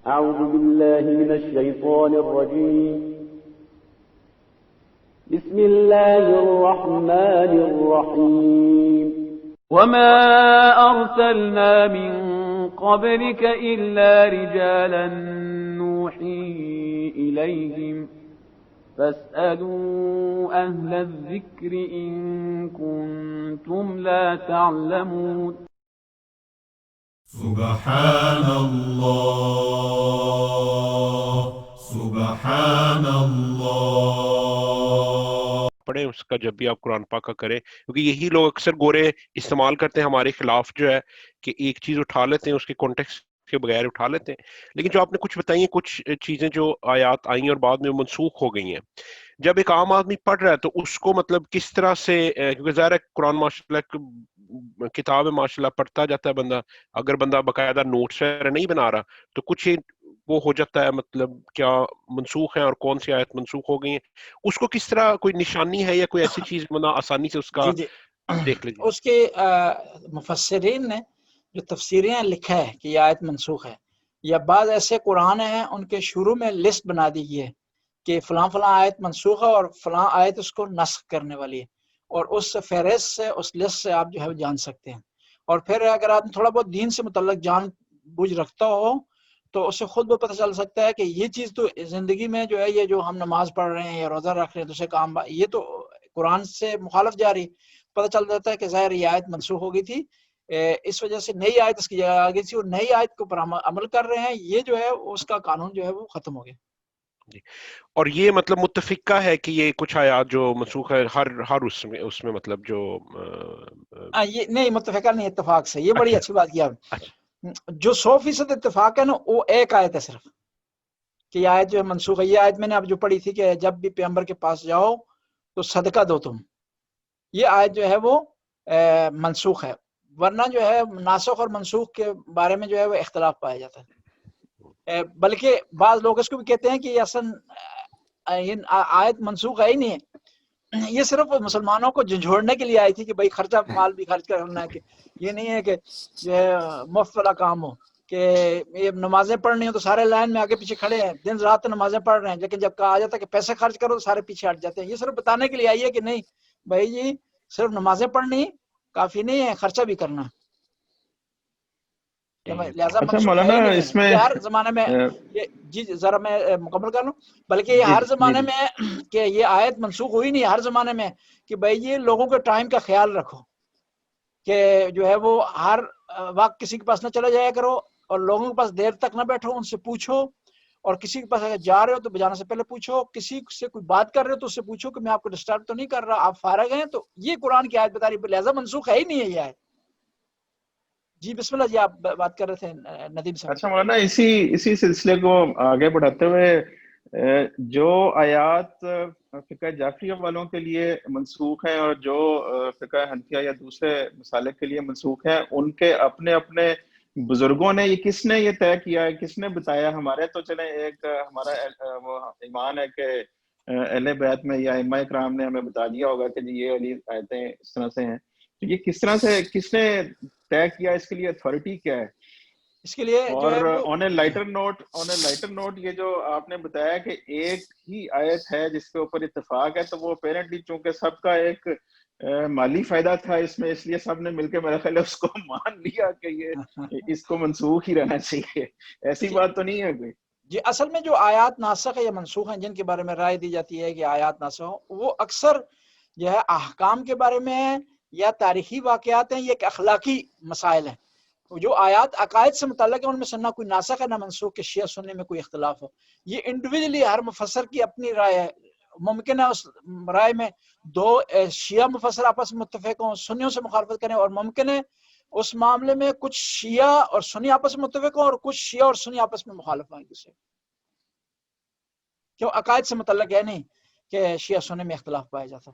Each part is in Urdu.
أعوذ بالله من الشيطان الرجيم بسم الله الرحمن الرحيم وما أرسلنا من قبلك إلا رجالا نوحي إليهم فاسألوا أهل الذكر إن كنتم لا تعلمون سبحان اللہ سبحان اللہ پڑھیں اس کا جب بھی آپ قرآن پاک کا کریں، کیونکہ یہی لوگ اکثر گورے استعمال کرتے ہیں ہمارے خلاف، جو ہے کہ ایک چیز اٹھا لیتے ہیں اس کے کانٹیکسٹ کے بغیر اٹھا لیتے ہیں. لیکن جو آپ نے کچھ بتائی ہیں، کچھ چیزیں جو آیات آئیں اور بعد میں منسوخ ہو گئی ہیں، جب ایک عام آدمی پڑھ رہا ہے تو اس کو مطلب کس طرح سے، کیونکہ ظاہر ہے قرآن ماشاء اللہ کتاب ہے، ماشاء اللہ پڑھتا جاتا ہے بندہ، اگر بندہ باقاعدہ نوٹس نہیں بنا رہا تو کچھ وہ ہو جاتا ہے، مطلب کیا منسوخ ہے اور کون سی آیت منسوخ ہو گئی ہیں، اس کو کس طرح کوئی نشانی ہے یا کوئی ایسی چیز بندہ آسانی سے اس کا جی دیکھ لیجیے. اس کے مفسرین نے جو تفسیریں لکھا ہے کہ یہ آیت منسوخ ہے، یا بعض ایسے قرآن ہیں ان کے شروع میں لسٹ بنا دی گئی ہے کہ فلاں فلاں آیت منسوخ ہے اور فلاں آیت اس کو نسخ کرنے والی ہے، اور اس فہرست سے، اس لسٹ سے آپ جو ہے جان سکتے ہیں. اور پھر اگر آپ تھوڑا بہت دین سے متعلق جان بوجھ رکھتا ہو تو اس سے خود بھی پتہ چل سکتا ہے کہ یہ چیز تو زندگی میں جو ہے، یہ جو ہم نماز پڑھ رہے ہیں یا روزہ رکھ رہے ہیں، دوسرے کام یہ تو قرآن سے مخالف جا رہی. پتہ چل جاتا ہے کہ ظاہر یہ آیت منسوخ ہو گئی تھی، اس وجہ سے نئی آیت اس کی جگہ آ گئی تھی اور نئی آیت کے اوپر ہم عمل کر رہے ہیں، یہ جو ہے اس کا قانون جو ہے وہ ختم ہو گیا. جی. اور یہ مطلب متفقہ ہے کہ یہ کچھ آیات جو منسوخ ہے ہر اس میں مطلب جو یہ نہیں، متفقہ نہیں، اتفاق سے. یہ بڑی اچھا اچھی بات کی آپ. اچھا جو 100% اتفاق ہے نا، وہ ایک آیت ہے صرف کہ یہ آیت جو ہے منسوخ ہے. یہ آیت میں نے اب جو پڑھی تھی کہ جب بھی پیغمبر کے پاس جاؤ تو صدقہ دو تم، یہ آیت جو ہے وہ منسوخ ہے. ورنہ جو ہے ناسخ اور منسوخ کے بارے میں جو ہے وہ اختلاف پایا جاتا ہے. بلکہ بعض لوگ اس کو بھی کہتے ہیں کہ یہ اصل آیت منسوخ ہے ہی نہیں ہے، یہ صرف مسلمانوں کو جھنجھوڑنے کے لیے آئی تھی کہ بھائی خرچہ مال بھی خرچ کرنا ہے، کہ یہ نہیں ہے کہ جو ہے مفت والا کام ہو، کہ یہ نمازیں پڑھنی ہو تو سارے لائن میں آگے پیچھے کھڑے ہیں، دن رات نمازیں پڑھ رہے ہیں، لیکن جب کہا جاتا ہے کہ پیسے خرچ کرو تو سارے پیچھے ہٹ جاتے ہیں. یہ صرف بتانے کے لیے آئی ہے کہ نہیں بھائی جی، صرف نمازیں پڑھنی کافی نہیں ہے، خرچہ بھی کرنا. لہٰذا اچھا منسوخ ہے مولانا، ہی نہیں اس میں یہ ہر زمانے میں. جی ذرا میں مکمل کر لوں. بلکہ یہ ہر زمانے میں کہ یہ آیت منسوخ ہوئی نہیں، ہر زمانے میں کہ بھائی یہ لوگوں کے ٹائم کا خیال رکھو کہ جو ہے وہ ہر وقت کسی کے پاس نہ چلے جایا کرو، اور لوگوں کے پاس دیر تک نہ بیٹھو، ان سے پوچھو، اور کسی کے پاس اگر جا رہے ہو تو بجانے سے پہلے پوچھو، کسی سے کوئی بات کر رہے ہو تو اس سے پوچھو کہ میں آپ کو ڈسٹرب تو نہیں کر رہا، آپ فارغ ہیں. تو یہ قرآن کی آیت بتا رہی ہے، لہٰذا منسوخ ہے ہی نہیں ہے یہ آیت. جی بسم اللہ. جی آپ بات کر رہے تھے ندیم صاحب. اچھا مولانا، اسی سلسلے کو آگے بڑھاتے ہوئے جو آیات فقہ جعفریہ والوں کے لیے منسوخ ہیں اور جو فقہ حنفیہ یا دوسرے مسالک کے لیے منسوخ ہیں، ان کے اپنے اپنے بزرگوں نے یہ کس نے یہ طے کیا ہے، کس نے بتایا؟ ہمارے تو چلیں ایک ہمارا وہ ایمان ہے کہ اہل بیت میں یا ائمہ کرام نے ہمیں بتا دیا ہوگا کہ جی یہ والی آیتیں اس طرح سے ہیں. تو یہ کس طرح سے، کس نے طے کیا؟ اس کے لیے اتھارٹی کیا ہے؟ اس کے لیے جو اور ہے وہ آن اے لائٹر نوٹ یہ جو آپ نے بتایا کہ ایک ہی آیت ہے جس کے اوپر اتفاق ہے، تو وہ اپیرنٹلی چونکہ سب کا ایک مالی فائدہ تھا اس میں، اس لیے سب نے مل کے میرا خیال ہے اس کو مان لیا کہ یہ اس کو منسوخ ہی رہنا چاہیے. ایسی بات تو نہیں ہے کوئی؟ جی اصل میں جو آیات ناسخ ہے یا منسوخ ہیں، جن کے بارے میں رائے دی جاتی ہے کہ آیات ناسخ ہو، وہ اکثر جو ہے احکام کے بارے میں ہیں یا تاریخی واقعات ہیں، یہ ایک اخلاقی مسائل ہیں. جو آیات عقائد سے متعلق ہے ان میں سے نہ کوئی ناسخ ہے نہ منسوخ کہ شیعہ سنی میں کوئی اختلاف ہو. یہ انڈیویجلی ہر مفسر کی اپنی رائے ہے. ممکن ہے اس رائے میں دو شیعہ مفسر آپس میں متفق ہوں، سنیوں سے مخالفت کریں، اور ممکن ہے اس معاملے میں کچھ شیعہ اور سنی آپس میں متفق ہوں اور کچھ شیعہ اور سنی آپس میں مخالف ہوں دوسرے. کیوں؟ عقائد سے متعلق ہے نہیں کہ شیعہ سنی میں اختلاف پایا جاتا.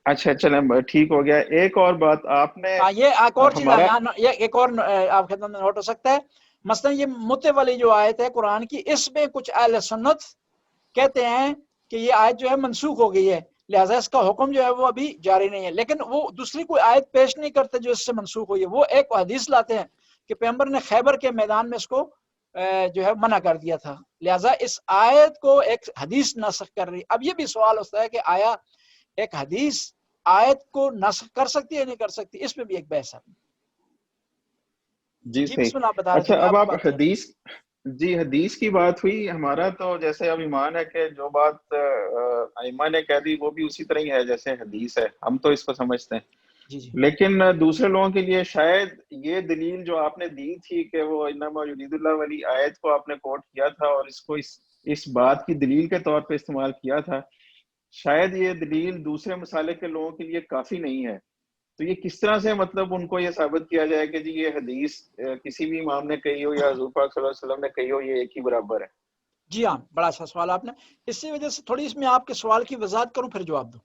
اچھا چلیں ٹھیک ہو گیا. ایک اور بات آپ نے یہ ایک اور چیز ہمارا یہ ایک اور آپ خدمت میں نوٹ ہو سکتا ہے. مثلا یہ متے والی جو آیت ہے قرآن کی، اس میں کچھ اہل سنت کہتے ہیں کہ یہ آیت جو ہے منسوخ ہو گئی ہے، لہٰذا اس کا حکم جو ہے وہ ابھی جاری نہیں ہے. لیکن وہ دوسری کوئی آیت پیش نہیں کرتے جو اس سے منسوخ ہوئی ہے. وہ ایک حدیث لاتے ہیں کہ پیغمبر نے خیبر کے میدان میں اس کو جو ہے منع کر دیا تھا، لہٰذا اس آیت کو ایک حدیث نسخ کر رہی. اب یہ بھی سوال ہوتا ہے کہ آیا ایک حدیث آیت کو نسخ کر سکتی ہے نہیں کر سکتی، اس میں بھی ایک بحث ہے. جی جی صحیح. بسم اللہ آپ بتا رہے اچھا تھے. اب آپ بات کریں. حدیث، جی حدیث کی بات ہوئی. ہمارا تو جیسے اب ایمان ہے کہ جو بات ائمہ نے کہہ دی وہ بھی اسی طرح ہی ہے جیسے حدیث ہے، ہم تو اس کو سمجھتے ہیں. جی جی لیکن دوسرے لوگوں کے لیے شاید یہ دلیل جو آپ نے دی تھی کہ وہ انما یرید اللہ والی آیت کو آپ نے کوٹ کیا تھا اور اس کو اس بات کی دلیل کے طور پہ استعمال کیا تھا، شاید یہ دلیل دوسرے مسالک کے لوگوں کے لیے کافی نہیں ہے. تو یہ کس طرح سے مطلب ان کو یہ ثابت کیا جائے کہ جی یہ حدیث کسی بھی امام نے کہی ہو یا حضور پاک صلی اللہ علیہ وسلم نے کہی ہو، یہ ایک ہی برابر ہے؟ جی ہاں، بڑا اچھا سوال آپ نے. اسی وجہ سے تھوڑی اس میں آپ کے سوال کی وضاحت کروں پھر جواب دوں.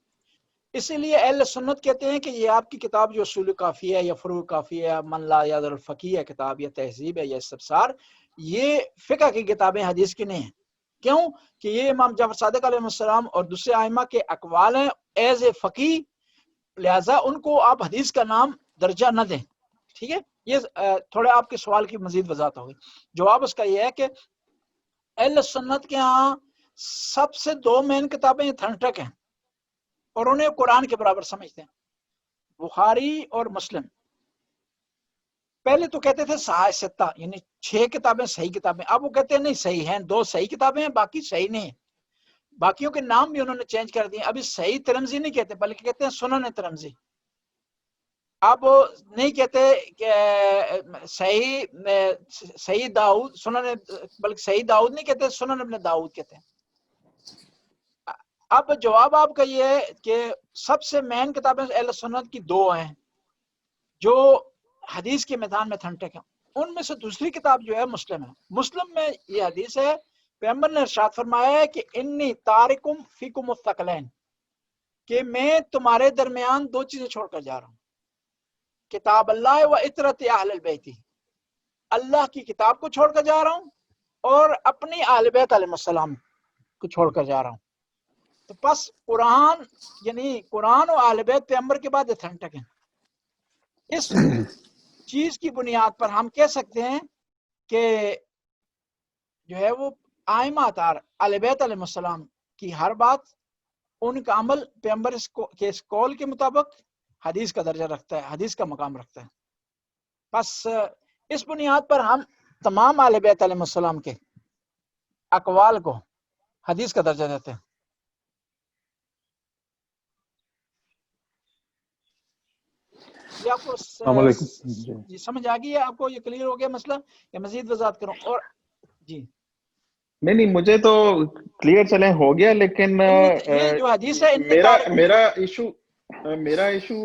اسی لیے اہل سنت کہتے ہیں کہ یہ آپ کی کتاب جو اصول کافی ہے یا فروع کافی ہے، من لا یاد الفقی ہے کتاب، یا تہذیب ہے یا استبصار، یہ فقہ کی کتابیں حدیث کی نہیں ہیں. کیوں کہ یہ امام جعفر صادق علیہ السلام اور دوسرے ائمہ کے اقوال ہیں ایز اے فقی، لہٰذا ان کو آپ حدیث کا نام درجہ نہ دیں. ٹھیک ہے، یہ تھوڑے آپ کے سوال کی مزید وضاحت ہوگی. جواب اس کا یہ ہے کہ اہل سنت کے ہاں سب سے دو مین کتابیں تھنٹک ہیں اور انہیں قرآن کے برابر سمجھتے ہیں، بخاری اور مسلم. پہلے تو کہتے تھے صحاح ستہ یعنی 6 کتابیں صحیح کتابیں، اب وہ کہتے ہیں نہیں صحیح ہیں، 2 صحیح کتابیں ہیں باقی صحیح نہیں ہیں. باقیوں کے نام بھی انہوں نے چینج کر دیے، ابھی صحیح ترمذی نہیں کہتے بلکہ کہتے ہیں سنن ترمذی. اب نہیں کہتے کہ صحیح داؤد سنن، بلکہ صحیح داؤد نہیں کہتے، سنن ابن داؤد کہتے ہیں. اب جواب آپ کا یہ ہے کہ سب سے مین کتابیں اہل سنت کی 2 ہیں جو حدیث کے میدان میں تھنٹک ہیں. ان میں سے دوسری کتاب جو ہے مسلم ہے. مسلم میں یہ حدیث ہے، پیغمبر نے ارشاد فرمایا ہے کہ انی تارکم فیکم الثقلین، کہ میں تمہارے درمیان 2 چیزیں چھوڑ کر جا رہا ہوں، کتاب اللہ و اطرت اہل البیت، اللہ کی کتاب کو چھوڑ کر جا رہا ہوں اور اپنی اہل بیت علیہ السلام کو چھوڑ کر جا رہا ہوں. تو پس قرآن یعنی قرآن و اہل بیت پیغمبر کے بعد اتھنٹک ہیں. اس چیز کی بنیاد پر ہم کہہ سکتے ہیں کہ جو ہے وہ ائمہ اطہار اہل بیت علیہ السلام کی ہر بات، ان کا عمل پیغمبر کے اس قول کے مطابق حدیث کا درجہ رکھتا ہے، حدیث کا مقام رکھتا ہے. بس اس بنیاد پر ہم تمام اہل بیت علیہ السلام کے اقوال کو حدیث کا درجہ دیتے ہیں. یہ آپ کو السلام علیکم. جی سمجھ آ گئی ہے؟ آپ کو یہ کلیئر ہو گیا مسئلہ یا مزید وضاحت کروں؟ اور جی نہیں مجھے تو کلیئر چلیں ہو گیا، لیکن یہ جو حدیث ہے میرا ایشو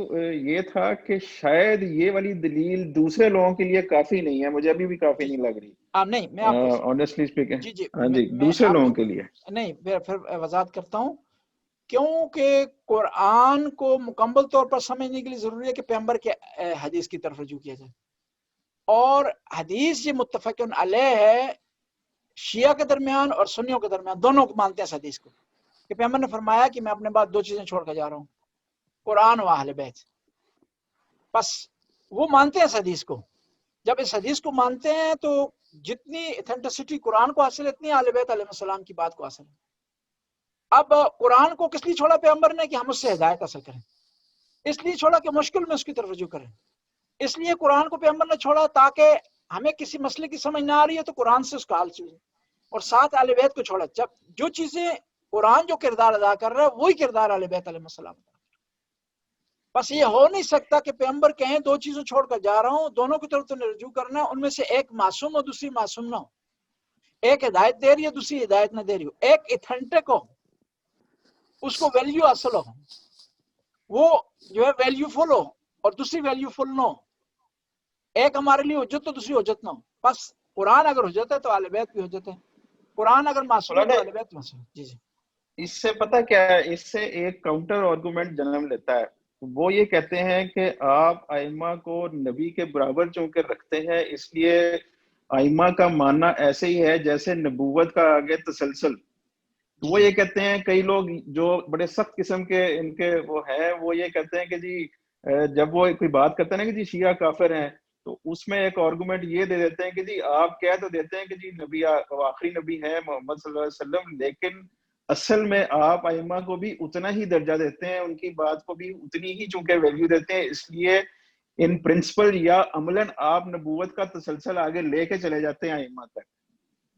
یہ تھا کہ شاید یہ والی دلیل دوسرے لوگوں کے لیے کافی نہیں ہے. مجھے ابھی بھی کافی نہیں لگ رہی نہیں، میں آپ کو آنیسٹلی اسپیکنگ. جی ہاں جی، دوسرے لوگوں کے لیے نہیں، پھر وضاحت کرتا ہوں. کیونکہ قرآن کو مکمل طور پر سمجھنے کے لیے ضروری ہے کہ پیغمبر کے حدیث کی طرف رجوع کیا جائے، اور حدیث یہ متفق علیہ ہے شیعہ کے درمیان اور سنیوں کے درمیان، دونوں کو مانتے ہیں اس حدیث کو کہ پیغمبر نے فرمایا کہ میں اپنے بعد 2 چیزیں چھوڑ کر جا رہا ہوں، قرآن و اہل بیت. بس وہ مانتے ہیں اس حدیث کو. جب اس حدیث کو مانتے ہیں تو جتنی ایتھنٹسٹی قرآن کو حاصل ہے اتنی اہل بیت علیہ السلام کی بات کو حاصل ہے. اب قرآن کو کس لیے چھوڑا پیغمبر نے؟ کہ ہم اس سے ہدایت حاصل کریں. اس لیے چھوڑا کہ مشکل میں اس کی طرف رجوع کریں. اس لیے قرآن کو پیغمبر نے چھوڑا تاکہ ہمیں کسی مسئلے کی سمجھ نہ آ رہی ہے تو قرآن سے اس کا حل چیزیں، اور ساتھ اہل بیت کو چھوڑا. جب جو چیزیں قرآن جو کردار ادا کر رہا ہے وہی کردار اہل بیت علیہ السلام. بس یہ ہو نہیں سکتا کہ پیغمبر کہیں 2 چیزیں چھوڑ کر جا رہا ہوں، دونوں کی طرف تو رجوع کرنا ہے، ان میں سے ایک معصوم اور دوسری معصوم نہ ہو، ایک ہدایت دے رہی ہے دوسری ہدایت نہ دے رہی ہو، ایک ایتھنٹک ہو اس کو ویلیو حاصل ہو، وہ جو ہے ویلیو فل ہو اور دوسری ویلیو فل نہ ہو، ایک ہمارے لیے حجت تو دوسری حجت نہ ہو. بس قرآن اگر حجت ہے تو اہل بیت بھی حجت ہے، قرآن اگر معصوم ہے تو اہل بیت معصوم ہے. جی جی اس سے پتہ کیا ہے، اس سے ایک کاؤنٹر آرگومنٹ جنم لیتا ہے. وہ یہ کہتے ہیں کہ آپ ائمہ کو نبی کے برابر چونکہ رکھتے ہیں اس لیے ائمہ کا ماننا ایسے ہی ہے جیسے نبوت کا آگے تسلسل. وہ یہ کہتے ہیں، کئی لوگ جو بڑے سخت قسم کے ان کے وہ ہیں، وہ یہ کہتے ہیں کہ جی جب وہ کوئی بات کرتے ہیں نا کہ جی شیعہ کافر ہیں، تو اس میں ایک آرگومنٹ یہ دے دیتے ہیں کہ جی آپ کہہ تو دیتے ہیں کہ جی نبی آخری نبی ہے محمد صلی اللہ علیہ وسلم، لیکن اصل میں آپ ائمہ کو بھی اتنا ہی درجہ دیتے ہیں، ان کی بات کو بھی اتنی ہی چونکہ ویلیو دیتے ہیں، اس لیے ان پرنسپل یا عملاً آپ نبوت کا تسلسل آگے لے کے چلے جاتے ہیں ائمہ تک.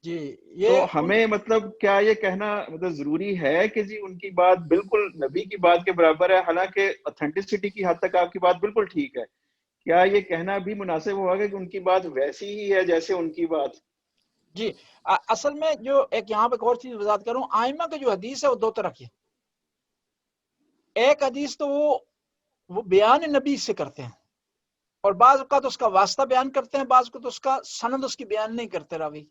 جی تو یہ ہمیں مطلب کیا یہ کہنا مطلب ضروری ہے کہ جی ان کی بات بالکل نبی کی بات کے برابر ہے، حالانکہ اتھینٹسٹی کی حد تک آپ کی بات بالکل ٹھیک ہے، کیا یہ کہنا بھی مناسب ہوگا کہ ان کی بات ویسی ہی ہے جیسے ان کی بات؟ جی اصل میں جو ایک یہاں پہ ایک اور چیز وضاحت کروں، ائمہ کا جو حدیث ہے وہ دو طرح کی ہے. ایک حدیث تو وہ بیان نبی سے کرتے ہیں، اور بعض اوقات اس کا واسطہ بیان کرتے ہیں، بعض اوقات اس کا سند اس کی بیان نہیں کرتے راوی.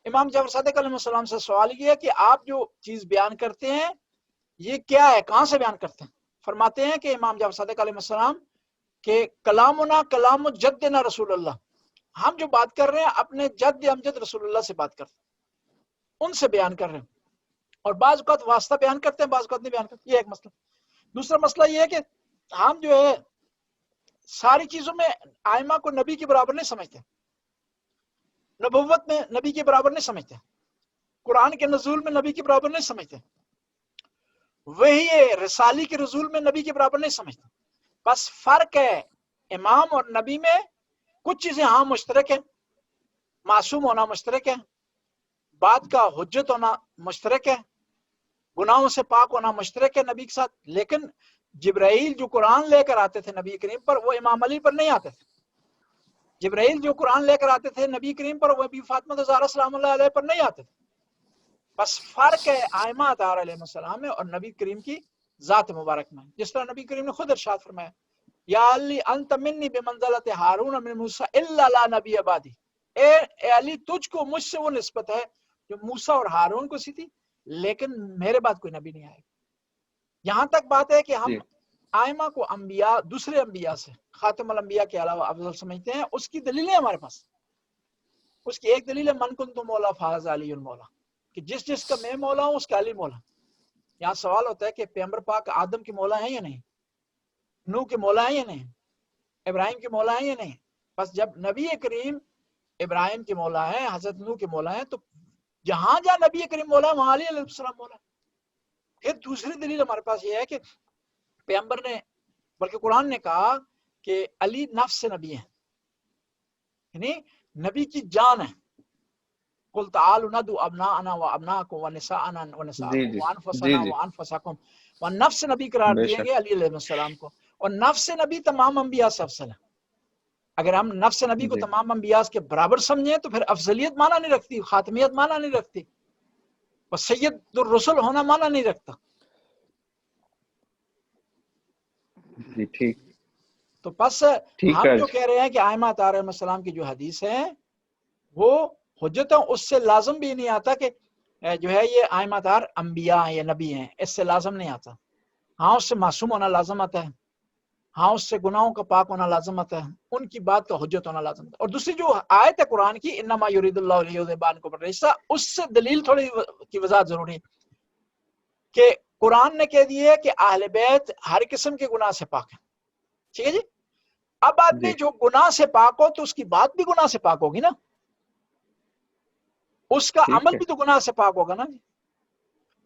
امام جعفر صادق علیہ السلام سے سوال یہ ہے کہ آپ جو چیز بیان کرتے ہیں یہ کیا ہے، کہاں سے بیان کرتے ہیں؟ فرماتے ہیں کہ امام جعفر صادق علیہ السلام کہ کلامنا کلام جدنا رسول اللہ، ہم جو بات کر رہے ہیں اپنے جد امجد رسول اللہ سے بات کرتے ہیں، ان سے بیان کر رہے ہیں. اور بعض اوقات واسطہ بیان کرتے ہیں، بعض اوقات نہیں بیان کرتے. یہ ایک مسئلہ. دوسرا مسئلہ یہ ہے کہ ہم جو ہے ساری چیزوں میں ائمہ کو نبی کے برابر نہیں سمجھتے، نبوت میں نبی کے برابر نہیں سمجھتے، قرآن کے نزول میں نبی کے برابر نہیں سمجھتے، وہی رسالی کے نزول میں نبی کے برابر نہیں سمجھتے. بس فرق ہے امام اور نبی میں کچھ چیزیں ہاں مشترک ہیں، معصوم ہونا مشترک ہے، بات کا حجت ہونا مشترک ہے، گناہوں سے پاک ہونا مشترک ہے نبی کے ساتھ. لیکن جبرائیل جو قرآن لے کر آتے تھے نبی کریم پر، وہ امام علی پر نہیں آتے تھے. جبرائیل جو قرآن لے کر آتے تھے نبی کریم پر، وہ بی فاطمہ زہرا سلام اللہ علیہ پر نہیں آتے تھے. بس فرق ہے ائمہ اطہار علیہ السلام میں اور نبی کریم کی ذات مبارک میں. جس طرح نبی کریم نے خود ارشاد فرمایا یا علی انت منی بمنزلۃ ہارون من موسیٰ الا لا نبی بعدی، اے علی تجھ کو مجھ سے وہ نسبت ہے جو موسیٰ اور ہارون کو سی تھی، لیکن میرے بعد کوئی نبی نہیں آئے. یہاں تک بات ہے کہ ہم ائمہ کو انبیاء دوسرے انبیاء سے خاتم الانبیاء کے علاوہ افضل سمجھتے ہیں. اس کی دلیلیں ہمارے پاس. اس کی ایک دلیل ہے من کنت مولا فاز علی المولا، کہ جس جس کا میں مولا ہوں اس کا علی مولا. یہاں سوال ہوتا ہے کہ پیغمبر پاک آدم کے مولا ہیں یا نہیں، نوح کے مولا ہیں یا نہیں، ابراہیم کے مولا ہیں یا نہیں. بس جب نبی کریم ابراہیم کے مولا ہیں، حضرت نوح کے مولا ہیں، تو جہاں جہاں نبی کریم مولا ہے وہاں علی علیہ السلام مولا ہے. پھر دوسری دلیل ہمارے پاس یہ ہے کہ پیغمبر نے بلکہ قرآن نے کہا کہ علی نفس نبی ہیں، یعنی نبی کی جان ہے. قل تعالوا ندعو ابناءنا وابناءکم ونساءنا ونساءکم وانفسنا وانفسکم. وہ نفس نبی قرار بے دیے شک. گے علی علیہ السلام کو. اور نفس نبی تمام انبیاء سے افضل ہے. اگر ہم نفس نبی کو جی تمام انبیاء کے برابر سمجھیں تو پھر افضلیت معنی نہیں رکھتی، خاتمیت معنی نہیں رکھتی، اور سید الرسل ہونا معنی نہیں رکھتا. جی ٹھیک تو پس ٹھیک ہم ہے. جو کہہ رہے ہیں کہ ائمہ اطہار علیہ السلام کی جو حدیث ہے وہ حجت ہے، اس سے لازم بھی نہیں آتا کہ جو ہے یہ ائمہ اطہار انبیاء ہیں یا نبی ہیں، اس سے لازم نہیں آتا. ہاں اس سے معصوم ہونا لازم آتا ہے، ہاں اس سے گناہوں کا پاک ہونا لازم آتا ہے، ان کی بات کا حجت ہونا لازم آتا ہے. اور دوسری جو آیت ہے قرآن کی انما یرید اللہ لیذھب عنکم الرجس، اس سے دلیل تھوڑی کی وضاحت ضروری ہے کہ قرآن نے کہہ دی ہے کہ اہل بیت ہر قسم کے گناہ سے پاک ہیں. ٹھیک ہے جی. اب آدمی جی جو گناہ سے پاک ہو تو اس کی بات بھی گناہ سے پاک ہوگی نا، اس کا ٹھیک عمل ہے. بھی تو گناہ سے پاک ہوگا نا.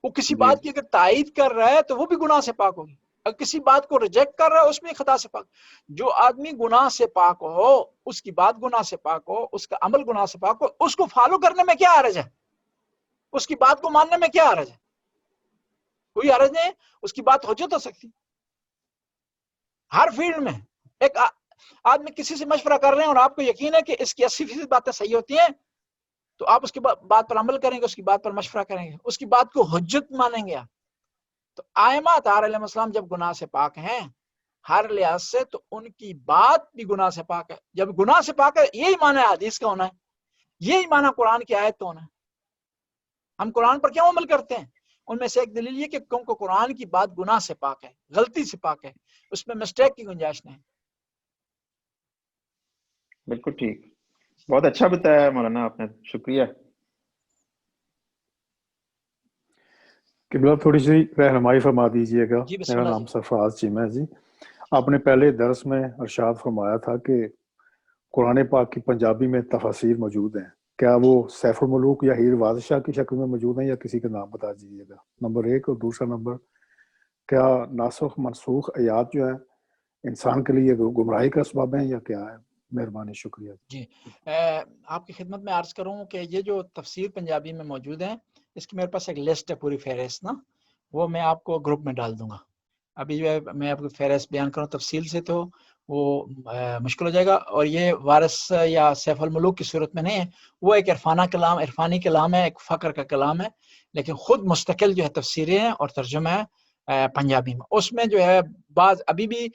وہ کسی جی بات کی اگر تائید کر رہا ہے تو وہ بھی گناہ سے پاک ہوگی، اگر کسی بات کو ریجیکٹ کر رہا ہے اس میں خطا سے پاک. جو آدمی گناہ سے پاک ہو، اس کی بات گناہ سے پاک ہو، اس کا عمل گناہ سے پاک ہو، اس کو فالو کرنے میں کیا حرج ہے؟ اس کی بات کو ماننے میں کیا حرج ہے؟ کوئی حرج نہیں. اس کی بات حجت ہو سکتی ہر فیلڈ میں. ایک آدمی کسی سے مشورہ کر رہے ہیں اور آپ کو یقین ہے کہ اس کی 80% باتیں صحیح ہوتی ہیں، تو آپ اس کی بات پر عمل کریں گے، اس کی بات پر مشورہ کریں گے، اس کی بات کو حجت مانیں گے آپ. تو ائمہ اطہار علیہ السلام جب گناہ سے پاک ہیں ہر لحاظ سے، تو ان کی بات بھی گناہ سے پاک ہے. جب گناہ سے پاک ہے یہی معنی حدیث کا ہونا ہے، یہی معنی قرآن کی آیت کا ہونا ہے. ہم قرآن پر کیوں عمل کرتے ہیں؟ ان میں سے ایک دلیل یہ کہ کیونکہ قرآن کی بات گناہ سے پاک ہے، غلطی سے پاک ہے، اس میں مسٹیک کی گنجائش نہیں. بالکل ٹھیک. بہت اچھا بتایا مولانا آپ نے، شکریہ. قبلہ تھوڑی سی رہنمائی فرما دیجئے گا. جی بسم میرا اللہ نام جی. سرفراز چیمہ ہے جی. آپ نے پہلے درس میں ارشاد فرمایا تھا کہ قرآن پاک کی پنجابی میں تفاسیر موجود ہیں، کیا وہ سیف الملوک یا ہیر بادشاہ کی شکل میں موجود ہیں یا کسی کا نام بتا دیجیے گا، نمبر 1۔ اور دوسرا نمبر، کیا ناسخ منسوخ آیات جو ہیں انسان کے لیے گمراہی کا سبب ہیں یا کیا ہے؟ مہربانی، شکریہ جی۔ آپ کی خدمت میں عرض کروں کہ یہ جو تفسیر پنجابی میں موجود ہیں، اس کی میرے پاس ایک لسٹ ہے پوری فہرست نا، وہ میں آپ کو گروپ میں ڈال دوں گا۔ ابھی جو ہے میں آپ کو فہرست بیان کروں تفصیل سے تو وہ مشکل ہو جائے گا، اور یہ وارث یا سیف الملوک کی صورت میں نہیں ہے، وہ ایک عرفانی کلام ہے، ایک فقر کا کلام ہے، لیکن خود مستقل جو ہے تفسیریں ہیں اور ترجمہ ہے پنجابی میں۔ اس میں جو ہے بعض ابھی بھی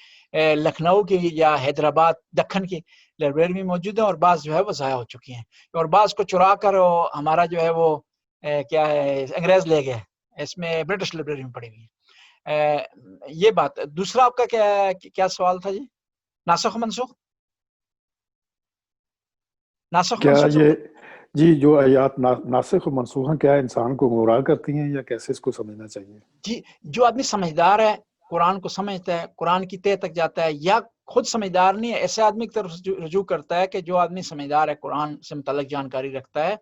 لکھنؤ کی یا حیدرآباد دکن کی لائبریری میں موجود ہیں، اور بعض جو ہے وہ ضائع ہو چکی ہیں، اور بعض کو چرا کر ہمارا جو ہے وہ کیا ہے انگریز لے گئے، اس میں برٹش لائبریری میں پڑی ہوئی ہے۔ یہ بات۔ دوسرا آپ کا کیا سوال تھا جی؟ ناسخ منسوخ کیا یہ جی جو آیات ناسخ و منسوخ ہیں کیا انسان کو گمراہ کرتی ہیں یا کیسے اس کو سمجھنا چاہیے؟ جی، جو آدمی سمجھدار ہے، قرآن کو سمجھتا ہے، قرآن کی تہ تک جاتا ہے، یا خود سمجھدار نہیں ہے، ایسے آدمی کی طرف رجوع کرتا ہے کہ جو آدمی سمجھدار ہے، قرآن سے متعلق جانکاری رکھتا ہے،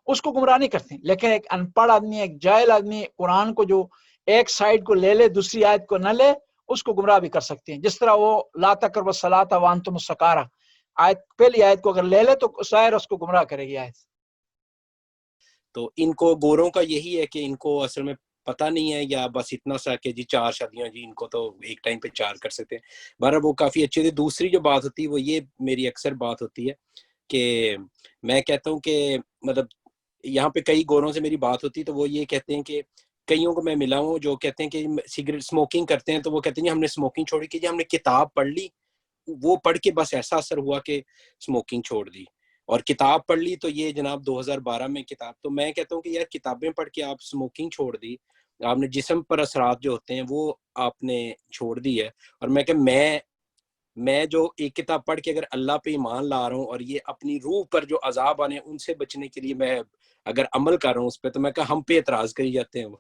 اس کو گمراہ نہیں کرتے۔ لیکن ایک ان پڑھ آدمی، ایک جاہل آدمی قرآن کو جو ایک سائڈ کو لے لے دوسری آیت کو نہ لے، اس کو گمراہ بھی کر سکتے ہیں۔ جس طرح وہ لا تقربوا الصلاۃ وانتم سکارى آیت، پہلی آیت کو اگر لے لے تو ظاہر اس کو گمراہ کرے گی آیت۔ تو ان کو گوروں کا یہی ہے کہ ان کو اصل میں پتہ نہیں ہے، یا بس اتنا سا کہ جی 4 شادیاں، جی ان کو تو ایک ٹائم پہ 4 کر سکتے ہیں۔ بہرحال وہ کافی اچھی تھی۔ دوسری جو بات ہوتی ہے وہ یہ میری اکثر بات ہوتی ہے کہ میں کہتا ہوں کہ مطلب یہاں پہ کئی گوروں سے میری بات ہوتی ہے تو وہ یہ کہتے ہیں کہ کئیوں کو میں ملا ہوں جو کہتے ہیں کہ سگریٹ اسموکنگ کرتے ہیں، تو وہ کہتے ہیں ہم نے اسموکنگ چھوڑی کہ جی ہم نے کتاب پڑھ لی، وہ پڑھ کے بس ایسا اثر ہوا کہ اسموکنگ چھوڑ دی، اور کتاب پڑھ لی تو یہ جناب 2012 میں کتاب۔ تو میں کہتا ہوں کہ یار کتابیں پڑھ کے آپ اسموکنگ چھوڑ دی، آپ نے جسم پر اثرات جو ہوتے ہیں وہ آپ نے چھوڑ دی ہے، اور میں کہ میں جو ایک کتاب پڑھ کے اگر اللہ پہ ایمان لا رہا ہوں اور یہ اپنی روح پر جو عذاب آنے ان سے بچنے کے لیے میں اگر عمل کر رہا ہوں اس پہ، تو میں کہا ہم پہ اعتراض کری جاتے ہیں وہ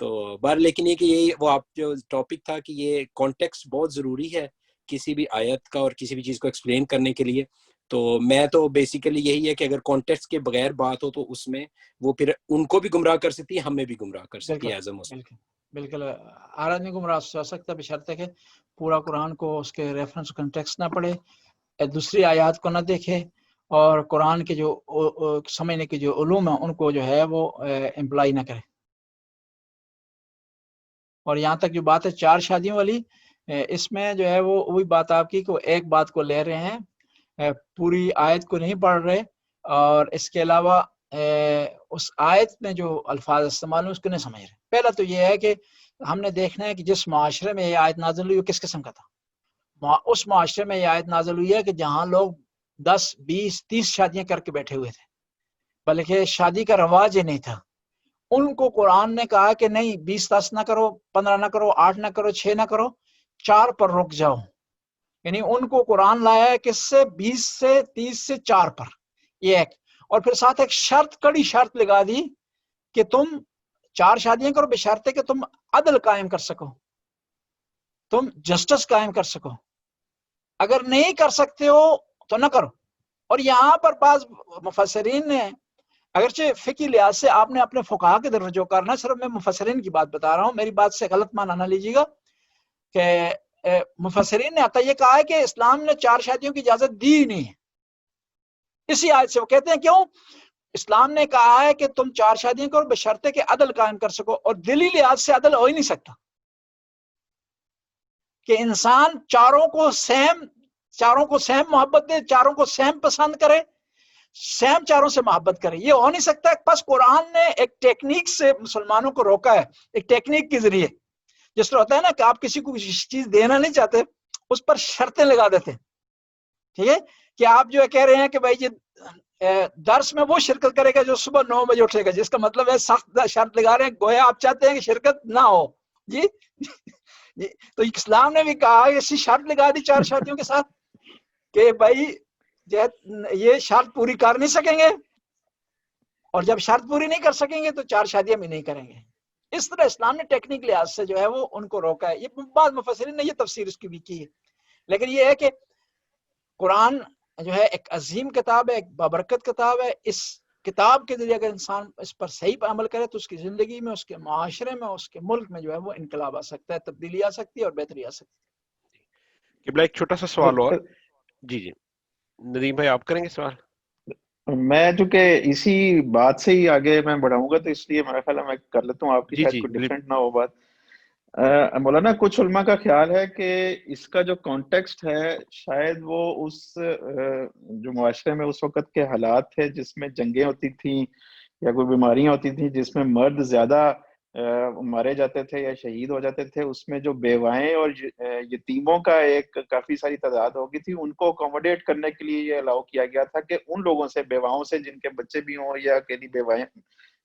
تو بار۔ لیکن یہ کہ یہ وہ آپ جو ٹاپک تھا کہ یہ کانٹیکسٹ بہت ضروری ہے کسی بھی آیت کا اور کسی بھی چیز کو ایکسپلین کرنے کے لیے، تو میں تو بیسیکلی یہی ہے کہ اگر کانٹیکسٹ کے بغیر بات ہو تو اس میں وہ پھر ان کو بھی گمراہ کر سکتی ہے، ہمیں بھی گمراہ کر سکتی ہے ایز اے مسلم۔ بالکل ہر آدمی گمراہ ہو سکتا ہے بشرطے کہ پورا قرآن کو اس کے ریفرنس کنٹیکسٹ نہ پڑھے، دوسری آیات کو نہ دیکھے، اور قرآن کے جو سمجھنے کے جو علوم ہیں ان کو جو ہے وہ امپلائی نہ کرے۔ اور یہاں تک جو بات ہے 4 شادیوں والی، اس میں جو ہے وہ وہی بات آپ کی کہ وہ ایک بات کو لے رہے ہیں، پوری آیت کو نہیں پڑھ رہے، اور اس کے علاوہ اس آیت میں جو الفاظ استعمال ہیں اس کو نہیں سمجھ رہے۔ پہلا تو یہ ہے کہ ہم نے دیکھنا ہے کہ جس معاشرے میں یہ آیت نازل ہوئی وہ کس قسم کا تھا۔ اس معاشرے میں یہ آیت نازل ہوئی ہے کہ جہاں لوگ 10 20 30 شادیاں کر کے بیٹھے ہوئے تھے، بلکہ شادی کا رواج ہی نہیں تھا۔ ان کو قرآن نے کہا کہ نہیں 20 10 نہ کرو، 15 نہ کرو، 8 نہ کرو، 6 نہ کرو، 4 پر رک جاؤ۔ یعنی ان کو قرآن لایا ہے کس سے؟ 20 سے 30 سے 4 پر، یہ ایک۔ اور پھر ساتھ ایک شرط، کڑی شرط لگا دی کہ تم 4 شادیاں کرو بشرطے کہ تم عدل قائم کر سکو، تم جسٹس قائم کر سکو، اگر نہیں کر سکتے ہو تو نہ کرو۔ اور یہاں پر بعض مفسرین نے، اگرچہ فقہی لحاظ سے آپ نے اپنے فقہا کے در رجوع کرنا، صرف میں مفسرین کی بات بتا رہا ہوں، میری بات سے غلط معنی نہ لیجیے گا، کہ مفسرین نے حتی یہ کہا ہے کہ اسلام نے 4 شادیوں کی اجازت دی نہیں ہے۔ اسی آیت سے وہ کہتے ہیں کیوں؟ اسلام نے کہا ہے کہ تم 4 شادیاں کرو بشرطے کہ عدل قائم کر سکو، اور دلی لحاظ سے عدل ہو ہی نہیں سکتا کہ انسان چاروں کو سیم محبت دے، چاروں کو سیم پسند کرے، سیم چاروں سے محبت کرے، یہ ہو نہیں سکتا۔ بس قرآن نے ایک ٹیکنیک سے مسلمانوں کو روکا ہے، ایک ٹیکنیک کے ذریعے، جس طرح ہوتا ہے نا کہ آپ کسی کو کسی چیز دینا نہیں چاہتے، اس پر شرطیں لگا دیتے ہیں، ٹھیک ہے، کہ آپ جو کہہ رہے ہیں کہ بھائی یہ درس میں وہ شرکت کرے گا جو صبح 9 بجے اٹھے گا، جس کا مطلب ہے سخت شرط لگا رہے ہیں، گویا آپ چاہتے ہیں کہ شرکت نہ ہو جی۔ تو اسلام نے بھی کہا ایسی شرط لگا دی 4 شادیوں کے ساتھ کہ بھائی یہ شرط پوری کر نہیں سکیں گے، اور جب شرط پوری نہیں کر سکیں گے تو 4 شادیاں بھی نہیں کریں گے۔ اس طرح اسلام نے ٹیکنیک لحاظ سے جو ہے وہ ان کو روکا ہے۔ یہ بعض مفسرین نے یہ تفسیر اس کی بھی کی ہے، لیکن یہ ہے کہ قرآن جو ہے ایک عظیم کتاب ہے, ایک بابرکت کتاب ہے. اس کتاب کے ذریعے اگر انسان اس پر صحیح عمل کرے تو اس کی زندگی میں, اس کے معاشرے میں, اس کے ملک میں جو ہے وہ انقلاب آ سکتا ہے, تبدیلی آ سکتی ہے اور بہتری آ سکتی ہے. قبلہ ایک چھوٹا سا سوال اور. جی جی ندیم بھائی آپ کریں گے سوال؟ میں چونکہ اسی بات سے ہی آگے میں بڑھاؤں گا تو اس لیے میرا خیال ہے میں کر لیتا ہوں, آپ کی شاید کوئی ڈفرینٹ نہ ہو بات. مولانا کچھ علماء کا خیال ہے کہ اس کا جو کانٹیکسٹ ہے شاید وہ اس جو معاشرے میں اس وقت کے حالات تھے جس میں جنگیں ہوتی تھیں یا کوئی بیماریاں ہوتی تھیں جس میں مرد زیادہ مارے جاتے تھے یا شہید ہو جاتے تھے, اس میں جو بیوائیں اور یتیموں کا ایک کافی ساری تعداد ہو گئی تھی, ان کو اکوموڈیٹ کرنے کے لیے یہ الاؤ کیا گیا تھا کہ ان لوگوں سے, بیواؤں سے جن کے بچے بھی ہوں یا اکیلی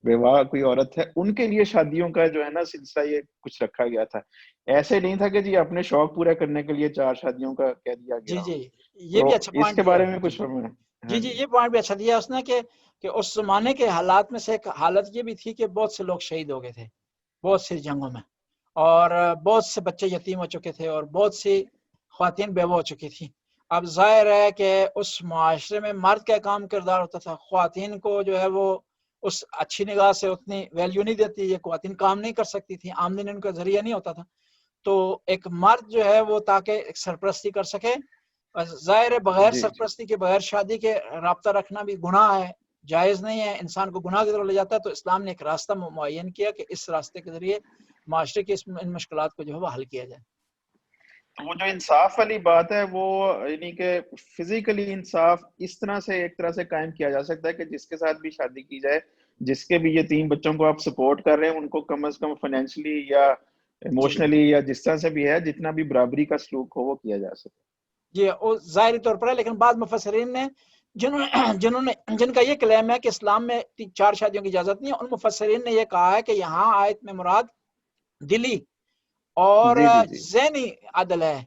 بیواہ کوئی عورت ہے, ان کے لیے شادیوں کا جو ہے نا سلسلہ یہ کچھ رکھا گیا تھا. ایسے نہیں تھا کہ جی اپنے شوق پورے کرنے کے لیے 4 شادیوں کا کہہ دیا گیا. جی یہ بھی اچھا اس پوائنٹ کے دیا بارے ہے. میں کچھ فرمائیں. جی یہ پوائنٹ بھی اچھا دیا اس نے کہ اس زمانے کے حالات میں سے ایک حالت یہ بھی تھی کہ بہت سے لوگ شہید ہو گئے تھے بہت سی جنگوں میں, اور بہت سے بچے یتیم ہو چکے تھے, اور بہت سی خواتین بیوہ ہو چکی تھیں. اب ظاہر ہے کہ اس معاشرے میں مرد کا کام کردار ہوتا تھا, خواتین کو جو ہے وہ اس اچھی نگاہ سے اتنی ویلیو نہیں دیتی, یہ خواتین کام نہیں کر سکتی تھیں, آمدنی ان کا ذریعہ نہیں ہوتا تھا. تو ایک مرد جو ہے وہ تاکہ ایک سرپرستی کر سکے, ظاہر ہے بغیر سرپرستی کے, بغیر شادی کے رابطہ رکھنا بھی گناہ ہے, جائز نہیں ہے, انسان کو گناہ کی طرف لے جاتا ہے. تو اسلام نے ایک راستہ معین کیا کہ اس راستے کے ذریعے معاشرے کی ان مشکلات کو جو ہے وہ حل کیا جائے. وہ جو انصاف والی بات ہے وہ یعنی کہ فزیکلی انصاف اس طرح سے ایک طرح سے قائم کیا جا سکتا ہے کہ جس کے ساتھ بھی شادی کی جائے, جس کے بھی یہ 3 بچوں کو آپ سپورٹ کر رہے ہیں, ان کو کم از کم فائنینشلی یا ایموشنلی یا جس طرح سے بھی ہے جتنا بھی برابری کا سلوک ہو وہ کیا جا سکے. جی ظاہری طور پر ہے, لیکن بعض مفسرین نے جن کا یہ کلیم ہے کہ اسلام میں 4 شادیوں کی اجازت نہیں ہے, ان مفسرین نے یہ کہا ہے کہ یہاں آیت میں مراد دلی اور ذہنی عدل ہے.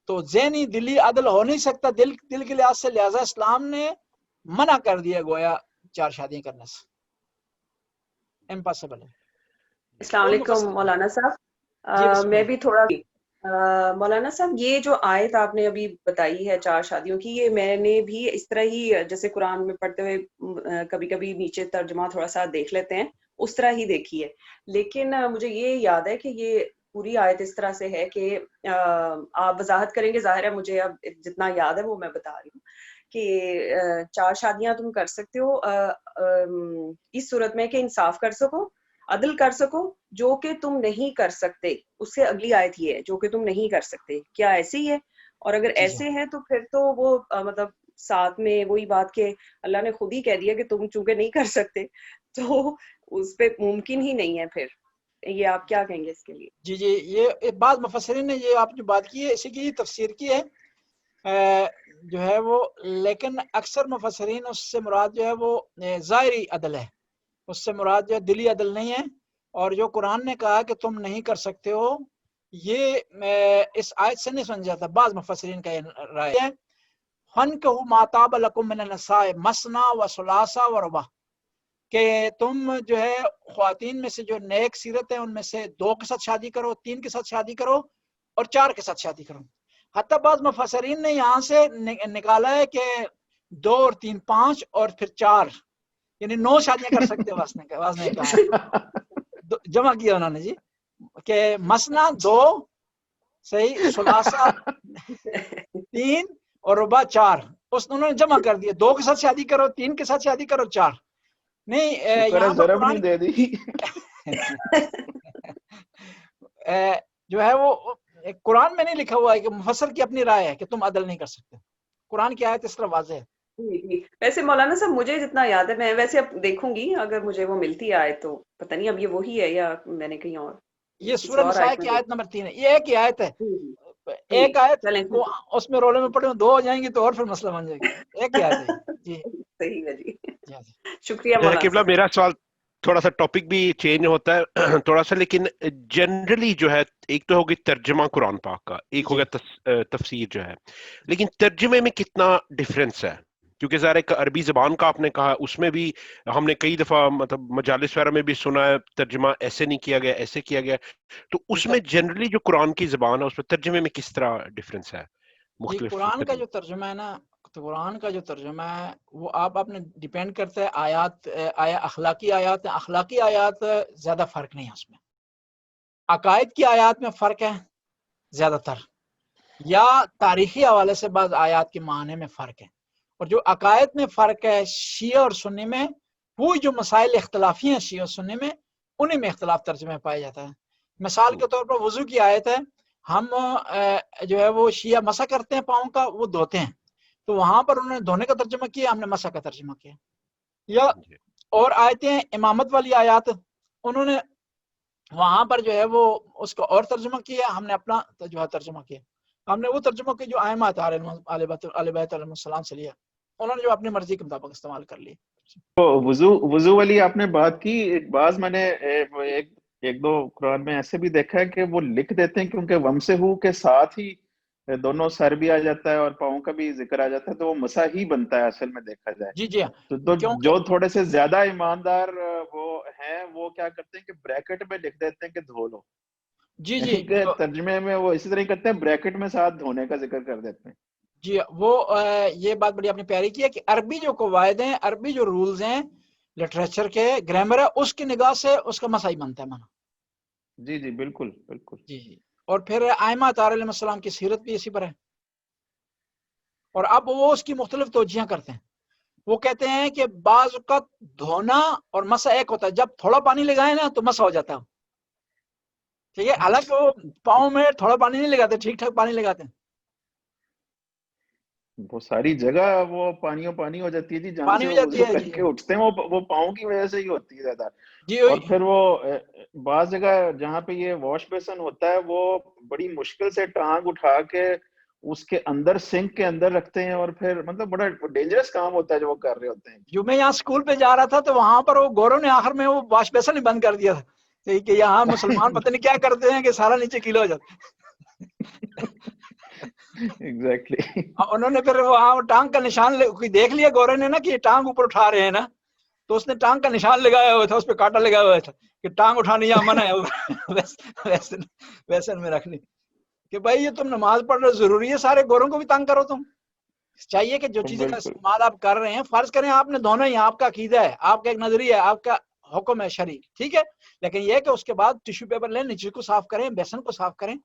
تو ذہنی دلی عدل ہو نہیں سکتا دل کے لحاظ سے, لہذا اسلام نے منع کر دیا گویا 4 شادیاں کرنے سے, امپاسبل ہے. السلام علیکم مولانا صاحب. میں بھی تھوڑا مولانا صاحب یہ جو آیت آپ نے ابھی بتائی ہے 4 شادیوں کی, یہ میں نے بھی اس طرح ہی جیسے قرآن میں پڑھتے ہوئے کبھی کبھی نیچے ترجمہ تھوڑا سا دیکھ لیتے ہیں, اس طرح ہی دیکھی ہے. لیکن مجھے یہ یاد ہے کہ یہ پوری آیت اس طرح سے ہے کہ آپ وضاحت کریں گے, ظاہر ہے مجھے اب جتنا یاد ہے وہ میں بتا رہی ہوں کہ 4 شادیاں تم کر سکتے ہو اس صورت میں کہ انصاف کر سکو, عدل کر سکو, جو کہ تم نہیں کر سکتے. اس سے اگلی آیت یہ ہے جو کہ تم نہیں کر سکتے, کیا ایسے ہی ہے؟ اور اگر ایسے ہیں تو پھر تو وہ مطلب ساتھ میں وہی بات کہ اللہ نے خود ہی کہہ دیا کہ تم چونکہ نہیں کر سکتے تو اس پہ ممکن ہی نہیں ہے. پھر یہ آپ کیا کہیں گے اس کے لیے؟ جی یہ بعض مفسرین نے یہ آپ جو بات کی ہے اسی کی تفسیر کی ہے جو ہے وہ, لیکن اکثر مفسرین اس سے مراد جو ہے وہ ظاہری عدل ہے, اس سے مراد جو ہے دلی عدل نہیں ہے. اور جو قرآن نے کہا کہ تم نہیں کر سکتے ہو, یہ اس آیت سے نہیں سمجھا جاتا. بعض مفسرین کا یہ رائے ہے فَانكِحُوا مَا طَابَ لَكُم مِّنَ النِّسَاءِ مَثْنَىٰ وَثُلَاثَ وَرُبَاعَ, کہ تم جو ہے خواتین میں سے جو نیک سیرت ہیں ان میں سے 2 کے ساتھ شادی کرو, 3 کے ساتھ شادی کرو اور 4 کے ساتھ شادی کرو. حتیٰ بعض مفسرین نے یہاں سے نکالا ہے کہ 2 اور 3 5 اور پھر 4 یعنی 9 شادیاں کر سکتے واس نے کہا, جمع کیا انہوں نے جی کہ مثنا 2 صحیح, ثلاثہ 3 اور رباع 4, اس انہوں نے جمع کر دیا. 2 کے ساتھ شادی کرو, 3 کے ساتھ شادی کرو, 4 نہیں. یہاں پر قرآن دے دی جو ہے وہ قرآن میں نہیں لکھا ہوا ہے کہ مفسر کی اپنی رائے ہے کہ تم عدل نہیں کر سکتے. قرآن کی آیت اس طرح واضح ہے. جی ویسے مولانا صاحب مجھے جتنا یاد ہے, میں ویسے اب دیکھوں گی اگر مجھے وہ ملتی آئے تو, پتہ نہیں اب یہ وہی ہے یا میں نے کہیں اور. یہ سورہ نساء کی آیت نمبر 3 ہے, یہ ایک ہی آیت ہے. ایک آیت اس میں رولے میں پڑھے 2 ہو جائیں گی تو اور پھر مسئلہ بن جائے گا. ایک ہی آیت ہے جی. صحیح ہے جی, شکریہ مولانا. قبلہ میرا سوال تھوڑا سا ٹاپک بھی چینج ہوتا ہے تھوڑا سا, لیکن جنرلی جو ہے ایک تو ہوگی ترجمہ قرآن پاک کا, ایک ہوگا تفسیر جو ہے, لیکن ترجمے میں کتنا ڈفرینس ہے؟ کیونکہ ظاہر ایک عربی زبان کا آپ نے کہا, اس میں بھی ہم نے کئی دفعہ مطلب مجالس وغیرہ میں بھی سنا ہے ترجمہ ایسے نہیں کیا گیا, ایسے کیا گیا. تو اس میں جنرلی جو قرآن کی زبان ہے اس میں ترجمے میں کس طرح ڈفرینس ہے؟ مختلف قرآن کا جو ترجمہ ہے نا, تو قرآن کا جو ترجمہ ہے وہ آپ نے ڈیپینڈ کرتا ہے آیات، اخلاقی آیات ہیں، اخلاقی آیات زیادہ فرق نہیں ہے اس میں، عقائد کی آیات میں فرق ہے زیادہ تر، یا تاریخی حوالے سے بعض آیات کے معنی میں فرق ہے، اور جو عقائد میں فرق ہے شیعہ اور سنی میں، وہ جو مسائل اختلافی ہیں شیعہ اور سنی میں، انہیں میں اختلاف ترجمے پایا جاتا ہے۔ مثال کے طور پر وضو کی آیت ہے، ہم جو ہے وہ شیعہ مسح کرتے ہیں پاؤں کا، وہ دھوتے ہیں، تو وہاں پر انہوں نے دھونے کا ترجمہ کیا، ہم نے مسح کا ترجمہ کیا۔ یا اور آیتیں امامت والی آیات، انہوں نے وہاں پر جو ہے وہ اس کو اور ترجمہ کیا، ہم نے اپنا جو ہے ترجمہ کیا، ہم نے وہ ترجمہ کیا جو ائمہ اہل بیت علیہ السلام سے لیا، انہوں نے جو اپنی مرضی کے مطابق استعمال کر لی۔ تو وضو والی آپ نے بات کی، ایک بعض میں نے ایک دو قرآن میں ایسے بھی دیکھا ہے کہ وہ لکھ دیتے ہیں کیونکہ ومسحو کے ساتھ ہی دونوں سر بھی آ جاتا ہے اور پاؤں کا بھی ذکر آ جاتا ہے، تو وہ مسح ہی بنتا ہے اصل میں دیکھا جائے۔ جی جی تو جو تھوڑے سے زیادہ ایماندار وہ ہیں وہ کیا کرتے ہیں کہ بریکٹ میں لکھ دیتے ہیں کہ دھو لو، جی جی ترجمے میں وہ اسی طرح کرتے ہیں، بریکٹ میں ساتھ دھونے کا ذکر کر دیتے ہیں۔ جی وہ یہ بات بڑی آپ نے پیاری کی ہے کہ عربی جو قواعد ہیں، عربی جو رولز ہیں لٹریچر کے، گرامر ہے، اس کی نگاہ سے اس کا مسح ہی بنتا ہے مانا۔ جی جی بالکل بالکل جی جی، اور پھر ائمہ اطہار علیہ السلام کی سیرت بھی اسی پر ہے، اور اب وہ اس کی مختلف توجیہاں کرتے ہیں۔ وہ کہتے ہیں کہ بعض اوقات دھونا اور مسح ایک ہوتا ہے، جب تھوڑا پانی لگائے نا تو مسح ہو جاتا ہے، ٹھیک ہے، حالانکہ وہ پاؤں میں تھوڑا پانی نہیں لگاتے، ٹھیک ٹھاک پانی لگاتے ہیں، وہ ساری جگہ وہ پانی ہو جاتی ہے جی، جہاں پانی سے ہو وہ جاتی وضو ہے۔ کر جی کے اٹھتے ہیں وہ پاؤں کی وجہ سے ہی ہوتی ہے زیادہ۔ جی اور پھر وہ بعض جگہ جہاں پہ یہ واش بیسن ہوتا ہے وہ بڑی مشکل سے ٹانگ اٹھا کے اس کے اندر سنک کے اندر رکھتے ہیں، اور پھر مطلب بڑا ڈینجرس کام ہوتا ہے جو وہ کر رہے ہوتے ہیں۔ جو میں یہاں اسکول پہ جا رہا تھا تو وہاں پر وہ گوروں نے آخر میں وہ واش بیسن ہی بند کر دیا تھا کہ یہاں مسلمان پتہ نہیں کیا کرتے ہیں کہ سارا نیچے گیلا ہو جاتا ہے۔ ایگزیکٹلی انہوں نے پھر وہاں ٹانگ کا نشان دیکھ لیا گورے نے نا کہ یہ ٹانگ اوپر اٹھا رہے ہیں نا، تو اس نے ٹانگ کا نشان لگایا ہوا تھا، اس پہ کانٹا لگایا ہوا تھا کہ ٹانگ اٹھانی یہاں منع ہے ویسن میں رکھنی، کہ بھائی یہ تم نماز پڑھ رہے ضروری ہے سارے گوروں کو بھی تنگ کرو؟ تم چاہیے کہ جو چیزیں کا استعمال آپ کر رہے ہیں، فرض کریں آپ نے دھونا ہی، آپ کا عقیدہ ہے، آپ کا ایک نظریہ ہے، آپ کا حکم ہے شرعی، ٹھیک ہے، لیکن یہ کہ اس کے بعد ٹیشو پیپر لیں، نیچے کو صاف کریں، بیسن کو صاف کریں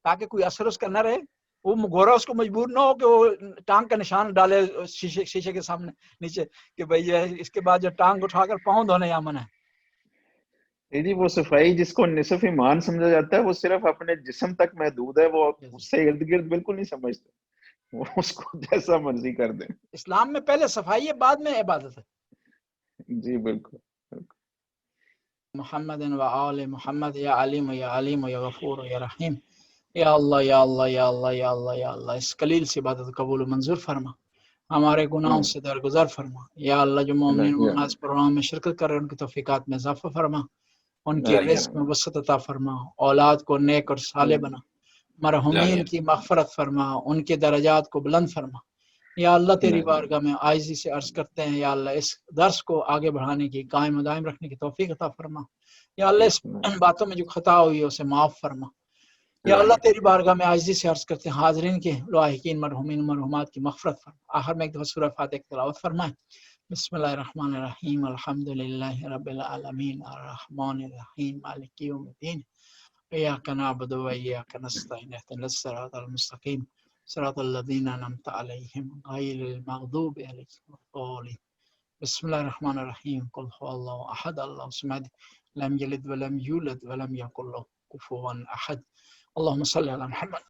تاکہ کوئی اثر اس کا نہ رہے، وہ گورا اس کو مجبور نہ ہو کہ وہ ٹانگ کا نشان ڈالے شیشے کے سامنے نیچے کہ بھائی اس کے بعد جو ٹانگ اٹھا کر پاؤں دھونے یا منع ہے۔ جی وہ صفائی جس کو نصف ایمان سمجھا جاتا ہے وہ صرف اپنے جسم تک محدود ہے، وہ اس سے ارد گرد بالکل نہیں سمجھتے، وہ اس کو جیسا مرضی کر دیں۔ اسلام میں پہلے صفائی ہے، بعد میں عبادت ہے۔ جی بالکل محمد و آل محمد، یا علیم یا علیم یا غفور یا رحیم، یا اللہ یا اللہ یا اللہ یا اللہ یا اللہ، اس قلیل سی عبادت قبول و منظور فرما، ہمارے گناہوں سے درگزر فرما، یا اللہ جو مومنین مومنات پروگرام میں شرکت کر رہے ہیں ان کی توفیقات میں اضافہ فرما، ان کے رزق میں وسعت عطا فرما، اولاد کو نیک اور صالح بنا، مرحومین کی مغفرت فرما، ان کے درجات کو بلند فرما، یا اللہ تیری بارگاہ میں عاجزی سے عرض کرتے ہیں، یا اللہ اس درس کو آگے بڑھانے کی، قائم و دائم رکھنے کی توفیق عطا فرما، یا اللہ اس باتوں میں جو خطا ہوئی ہے اسے معاف فرما، یا اللہ تیری بارگاہ میں عاجزی سے عرض کرتے ہیں حاضرین کے لاحقین مرحومین مرحومات کی مغفرت فرما۔ آخر میں ایک دفعہ سورہ فاتحہ کی تلاوت فرمائیں۔ بسم اللہ الرحمن الرحیم، الحمدللہ رب العالمین، الرحمن الرحیم، مالک یوم الدین، ایاک نعبد و ایاک نستعین، اهدنا الصراط المستقیم، صراط الذین انعمت علیہم غیر المغضوب علیہم ولا الضالین۔ بسم اللہ الرحمن الرحیم، قل هو اللہ احد اللہ الصمد لم یلد ولم یولد ولم یکن له کفوا احد۔ اللهم صل على محمد